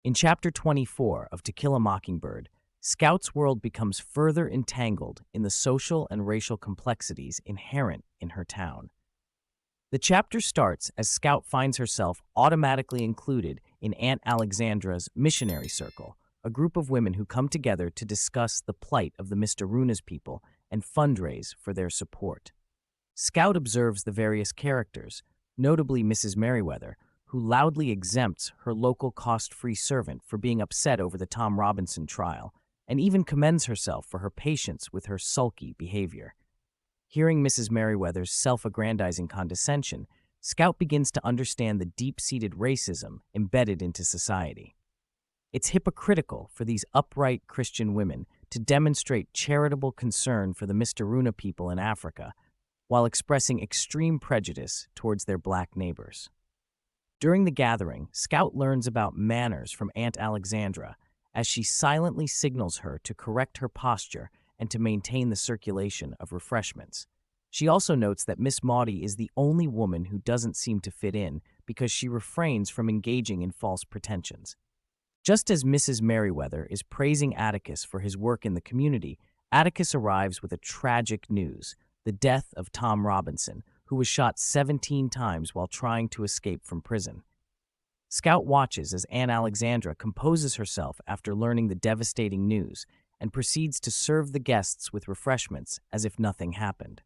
In Chapter 24 of To Kill a Mockingbird, Scout's world becomes further entangled in the social and racial complexities inherent in her town. The chapter starts as Scout finds herself automatically included in Aunt Alexandra's missionary circle, a group of women who come together to discuss the plight of the Mistarunas people and fundraise for their support. Scout observes the various characters, notably Mrs. Merriweather, who loudly exempts her local cost-free servant for being upset over the Tom Robinson trial, and even commends herself for her patience with her sulky behavior. Hearing Mrs. Merriweather's self-aggrandizing condescension, Scout begins to understand the deep-seated racism embedded into society. It's hypocritical for these upright Christian women to demonstrate charitable concern for the Mistaruna people in Africa, while expressing extreme prejudice towards their black neighbors. During the gathering, Scout learns about manners from Aunt Alexandra as she silently signals her to correct her posture and to maintain the circulation of refreshments. She also notes that Miss Maudie is the only woman who doesn't seem to fit in because she refrains from engaging in false pretensions. Just as Mrs. Merriweather is praising Atticus for his work in the community, Atticus arrives with a tragic news: the death of Tom Robinson, who was shot 17 times while trying to escape from prison. Scout watches as Aunt Alexandra composes herself after learning the devastating news and proceeds to serve the guests with refreshments as if nothing happened.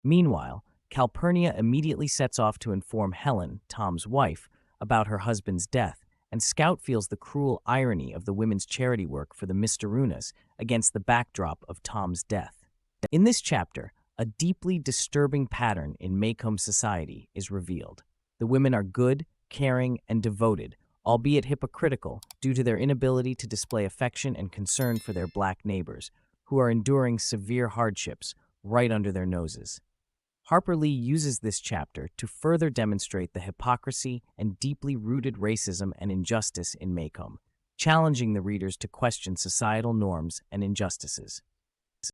Meanwhile, Calpurnia immediately sets off to inform Helen, Tom's wife, about her husband's death, and Scout feels the cruel irony of the women's charity work for the Mistarunas against the backdrop of Tom's death. In this chapter, a deeply disturbing pattern in Maycomb society is revealed. The women are good, caring, and devoted, albeit hypocritical due to their inability to display affection and concern for their black neighbors, who are enduring severe hardships right under their noses. Harper Lee uses this chapter to further demonstrate the hypocrisy and deeply rooted racism and injustice in Maycomb, challenging the readers to question societal norms and injustices.